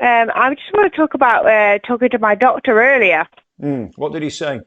I just want to talk about talking to my doctor earlier. What did he say?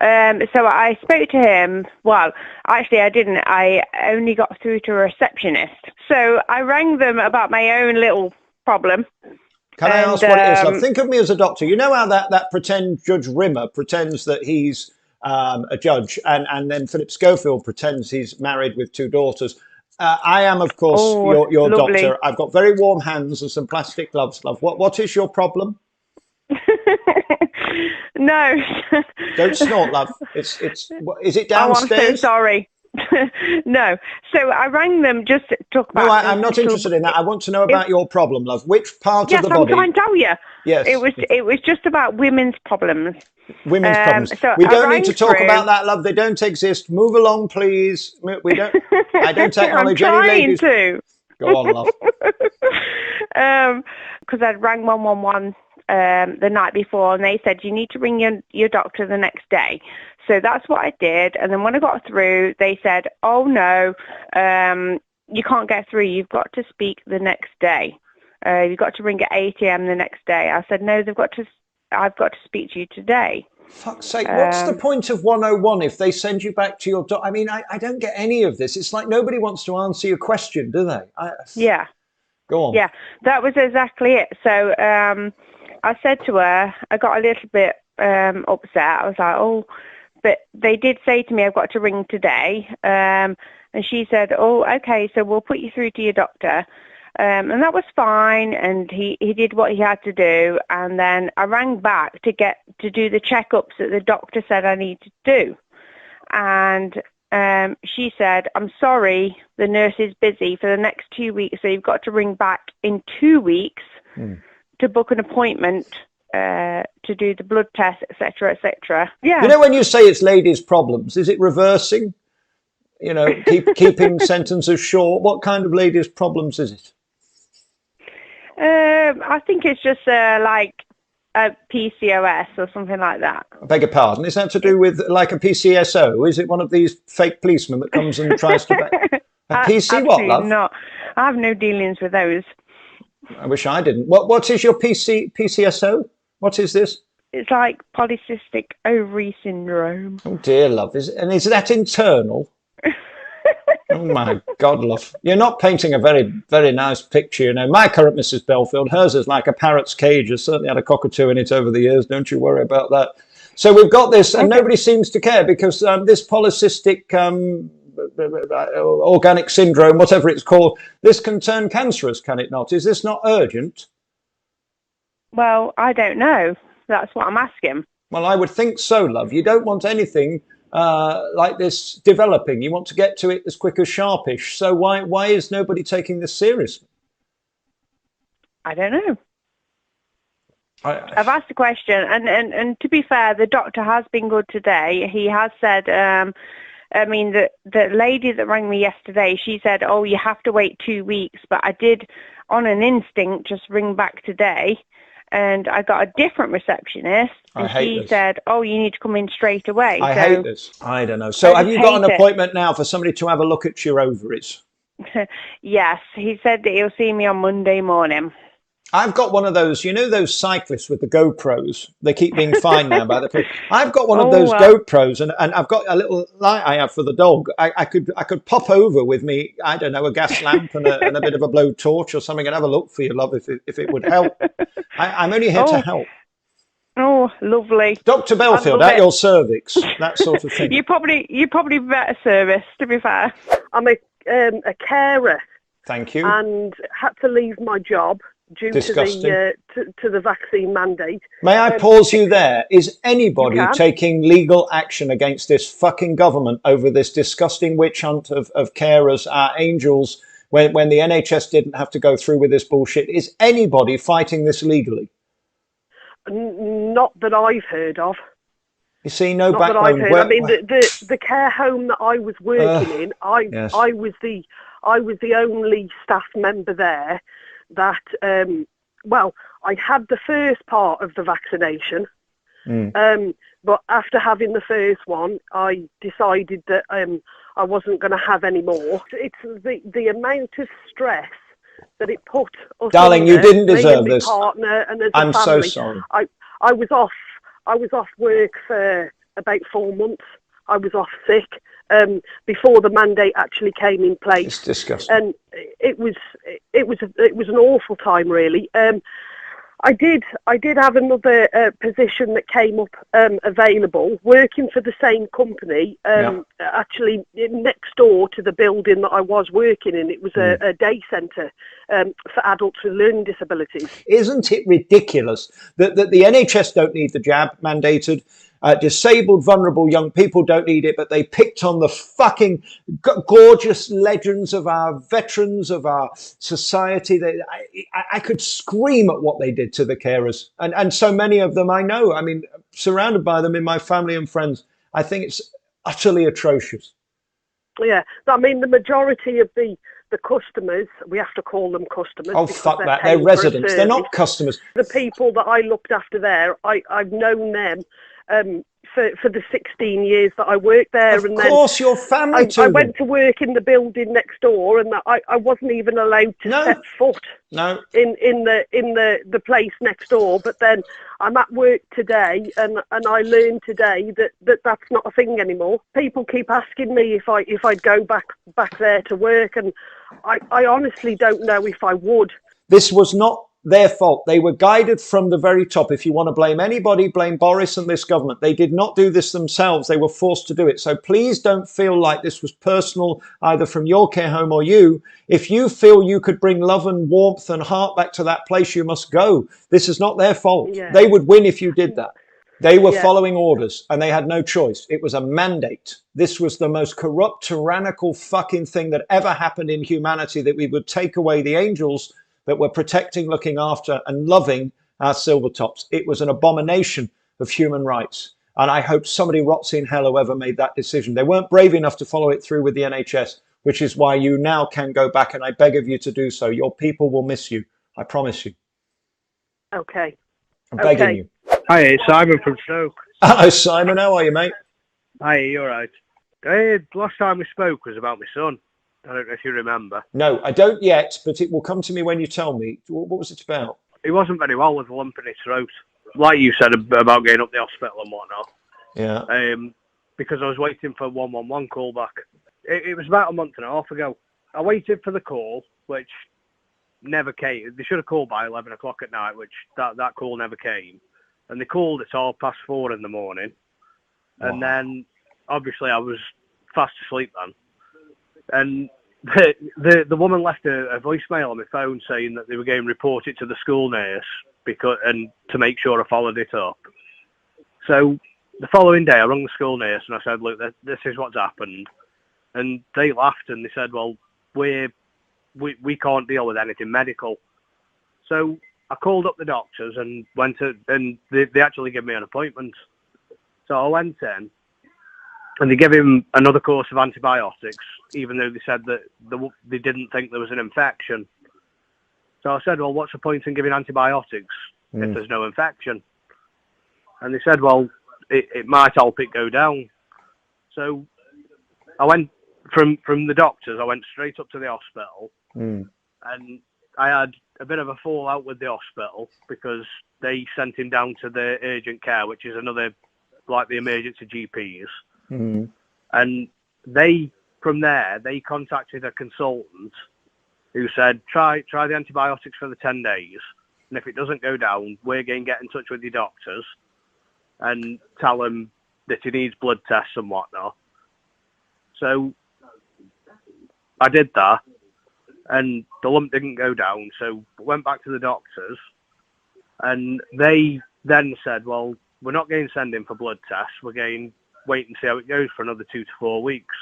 So I spoke to him. Well, actually, I didn't. I only got through to a receptionist. So I rang them about my own little problem. Can I ask what it is, love? Think of me as a doctor. You know how that pretend Judge Rimmer pretends that he's a judge, and then Philip Schofield pretends he's married with 2 daughters. I am, of course, your doctor. I've got very warm hands and some plastic gloves, love. What is your problem? No. Don't snort, love. Is it downstairs? Oh, I'm so sorry. No. So I rang them just to talk about... No, I'm not interested in that. I want to know about your problem, love. Which part of the body? Yes, I'm trying to tell you. Yes. It was just about women's problems. Women's problems. So we don't need to talk about that, love. They don't exist. Move along, please. We don't. I don't acknowledge any ladies. I'm trying to. Go on, love. Because I'd rang 111 the night before, and they said you need to ring your doctor the next day. So that's what I did. And then when I got through, they said, "Oh no, you can't get through. You've got to speak the next day. You've got to ring at 8 a.m. the next day." I said, "No, I've got to speak to you today." Fuck's sake, what's the point of 101 if they send you back to your doctor? I mean, I don't get any of this. It's like nobody wants to answer your question, do they? Yeah. Go on. Yeah, that was exactly it. So I said to her, I got a little bit upset. I was like, oh, but they did say to me, I've got to ring today. And she said, oh, okay, so we'll put you through to your doctor. And that was fine, and he did what he had to do, and then I rang back to do the checkups that the doctor said I needed to do. And she said, I'm sorry, the nurse is busy for the next 2 weeks, so you've got to ring back in 2 weeks to book an appointment to do the blood test, etc., etc. Yeah. You know, when you say it's ladies' problems, is it reversing? You know, keeping sentences short? What kind of ladies' problems is it? I think it's just like a PCOS or something like that. I beg your pardon. Is that to do with like a PCSO? Is it one of these fake policemen that comes and tries to... A PC what, love? Not. I have no dealings with those. I wish I didn't. What is your PCSO? What is this? It's like polycystic ovary syndrome. Oh dear, love. Is that internal? Oh my God, love. You're not painting a very, very nice picture, you know. My current Mrs. Belfield, hers is like a parrot's cage. Has certainly had a cockatoo in it over the years. Don't you worry about that. So we've got this, and nobody seems to care because this polycystic organic syndrome, whatever it's called, this can turn cancerous, can it not? Is this not urgent? Well, I don't know. That's what I'm asking. Well, I would think so, love. You don't want anything like this developing. You want to get to it as quick as sharpish. So why is nobody taking this seriously? I don't know. I've asked the question, and to be fair, the doctor has been good today. He has said, I mean, the lady that rang me yesterday, she said, oh, you have to wait 2 weeks. But I did, on an instinct, just ring back today. And I got a different receptionist, and she said, oh, you need to come in straight away. I hate this. I don't know. So have you got an appointment now for somebody to have a look at your ovaries? Yes. He said that he'll see me on Monday morning. I've got one of those, you know, those cyclists with the GoPros. They keep being fined now by the police. I've got one of those GoPros, and I've got a little light I have for the dog. I could pop over with me, I don't know, a gas lamp and a bit of a blowtorch or something and have a look for you, love, if it would help. I'm only here to help. Oh, lovely. Dr. Belfield, at your cervix, that sort of thing. You're probably better service, to be fair. I'm a carer. Thank you. And had to leave my job due to the vaccine mandate. May I pause you there? Is anybody taking legal action against this fucking government over this disgusting witch hunt of carers, our angels, when the NHS didn't have to go through with this bullshit? Is anybody fighting this legally? Not that I've heard of. You see, no Not backbone. That I've heard. I mean, the care home that I was working in, I was the only staff member there that, well, I had the first part of the vaccination, but after having the first one, I decided that I wasn't going to have any more. It's the amount of stress that it put us Darling, under, you didn't me deserve and my this. partner and as a I'm family. so sorry. I was off work for about 4 months. I was off sick before the mandate actually came in place. It's disgusting. And it was an awful time, really. I did have another position that came up available, working for the same company, actually next door to the building that I was working in. It was a day centre for adults with learning disabilities. Isn't it ridiculous that the NHS don't need the jab mandated? Disabled, vulnerable young people don't need it, but they picked on the fucking gorgeous legends of our veterans, of our society. I could scream at what they did to the carers. And so many of them I know. I mean, surrounded by them in my family and friends. I think it's utterly atrocious. Yeah, I mean, the majority of the customers, we have to call them customers. Oh, fuck that. They're residents. They're not customers. The people that I looked after there, I've known them for the 16 years that I worked there. Of course, your family too. I went to work in the building next door, and I wasn't even allowed to set foot in the place next door. But then I'm at work today, and I learned today that that's not a thing anymore. People keep asking me if I'd go back there to work, and I honestly don't know if I would. This was not their fault. They were guided from the very top. If you want to blame anybody, blame Boris and this government. They did not do this themselves. They were forced to do it. So please don't feel like this was personal, either from your care home or you. If you feel you could bring love and warmth and heart back to that place, you must go. This is not their fault. Yeah. They would win if you did that. They were following orders and they had no choice. It was a mandate. This was the most corrupt, tyrannical fucking thing that ever happened in humanity, that we would take away the angels that were protecting, looking after and loving our silver tops. It was an abomination of human rights. And I hope somebody rots in hell whoever made that decision. They weren't brave enough to follow it through with the NHS, which is why you now can go back, and I beg of you to do so. Your people will miss you. I promise you. Okay. I'm begging you. Hi, it's Simon from Stoke. Hello, Simon. How are you, mate? Hi, you all right? Last time we spoke was about my son. I don't know if you remember. No, I don't yet, but it will come to me when you tell me. What was it about? He wasn't very well with a lump in his throat. Like you said about getting up the hospital and whatnot. Yeah. Because I was waiting for 111 call back. It was about a month and a half ago. I waited for the call, which never came. They should have called by 11 o'clock at night, which that call never came. And they called at 4:30 in the morning. Wow. And then, obviously, I was fast asleep then. And the woman left a voicemail on my phone saying that they were going to report it to the school nurse and to make sure I followed it up. So the following day I rang the school nurse and I said, look, this is what's happened. And they laughed and they said, well, we can't deal with anything medical. So I called up the doctors and they actually gave me an appointment. So I went in. And they gave him another course of antibiotics, even though they said that they didn't think there was an infection. So I said, well, what's the point in giving antibiotics if there's no infection? And they said, well, it might help it go down. So I went from the doctors, I went straight up to the hospital. And I had a bit of a fallout with the hospital because they sent him down to the urgent care, which is another, like the emergency GPs. And from there, they contacted a consultant who said, try the antibiotics for the 10 days. And if it doesn't go down, we're going to get in touch with your doctors and tell them that he needs blood tests and whatnot. So I did that and the lump didn't go down. So I went back to the doctors and they then said, well, we're not going to send him for blood tests. We're going to wait and see how it goes for another 2 to 4 weeks.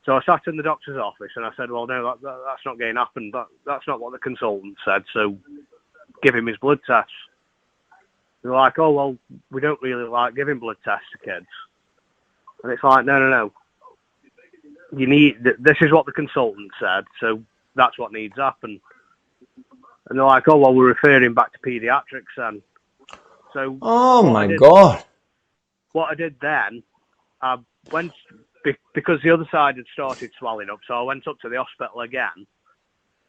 So I sat in the doctor's office and I said, well, no, that's not going to happen. That's not what the consultant said. So give him his blood tests. They're like, oh, well, we don't really like giving blood tests to kids. And it's like, no. This is what the consultant said. So that's what needs to happen. And they're like, oh, well, we're referring back to paediatrics then. So, oh my God. What I did then, I went, because the other side had started swelling up, so I went up to the hospital again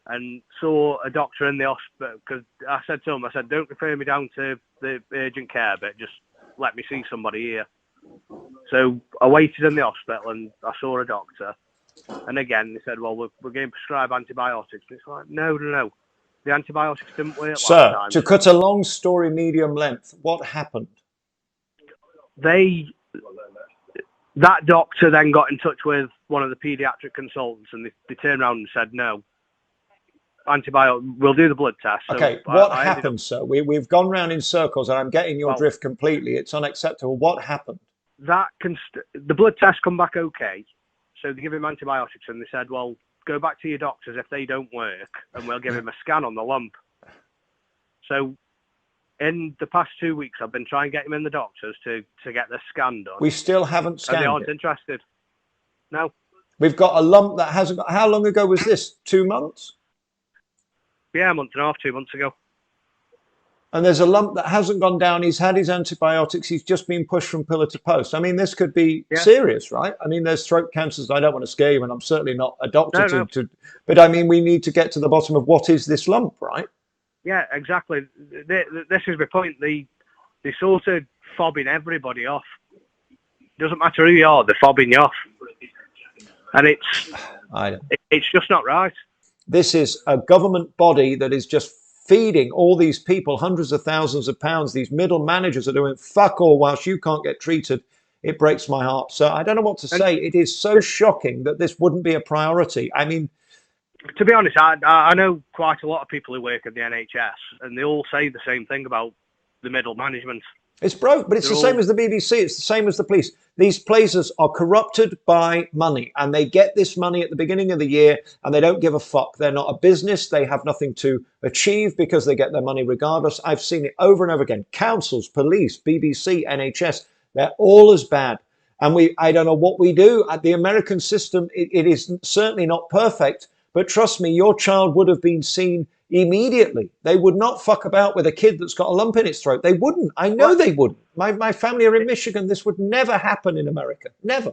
and saw a doctor in the hospital, because I said to him, I said, don't refer me down to the urgent care bit, just let me see somebody here. So I waited in the hospital and I saw a doctor. And again, they said, well, we're going to prescribe antibiotics. And it's like, no. The antibiotics didn't work last time. Sir, to cut a long story medium length, what happened? That doctor then got in touch with one of the paediatric consultants, and they turned around and said, no, we'll do the blood test. So okay, what happened, sir? We've gone round in circles, and I'm getting your drift completely. It's unacceptable. What happened? The blood test come back okay. So they give him antibiotics, and they said, well, go back to your doctors if they don't work, and we'll give him a scan on the lump. So in the past 2 weeks, I've been trying to get him in the doctors to get the scan done. We still haven't scanned and they aren't interested. No. We've got a lump that hasn't got... How long ago was this? 2 months? Yeah, a month and a half, 2 months ago. And there's a lump that hasn't gone down. He's had his antibiotics. He's just been pushed from pillar to post. I mean, this could be serious, right? I mean, there's throat cancers. I don't want to scare you, and I'm certainly not a doctor but I mean, we need to get to the bottom of what is this lump, right? Yeah, exactly. This is the point. They sort of fobbing everybody off. Doesn't matter who you are, they're fobbing you off. And it's just not right. This is a government body that is just feeding all these people hundreds of thousands of pounds. These middle managers are doing fuck all whilst you can't get treated. It breaks my heart. So I don't know what to say. It is so shocking that this wouldn't be a priority. I mean, to be honest, I know quite a lot of people who work at the NHS, and they all say the same thing about the middle management. It's broke, but it's the same as the BBC. It's the same as the police. These places are corrupted by money, and they get this money at the beginning of the year, and they don't give a fuck. They're not a business. They have nothing to achieve because they get their money regardless. I've seen it over and over again. Councils, police, BBC, NHS, they're all as bad. And I don't know what we do. At the American system, it is certainly not perfect, but trust me, your child would have been seen immediately. They would not fuck about with a kid that's got a lump in its throat. They wouldn't. I know they wouldn't. My family are in Michigan. This would never happen in America. Never.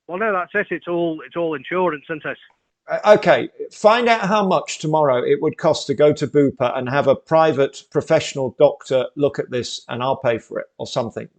Well, no, that's it. It's all insurance, isn't it? Okay, find out how much tomorrow it would cost to go to Bupa and have a private professional doctor look at this, and I'll pay for it or something.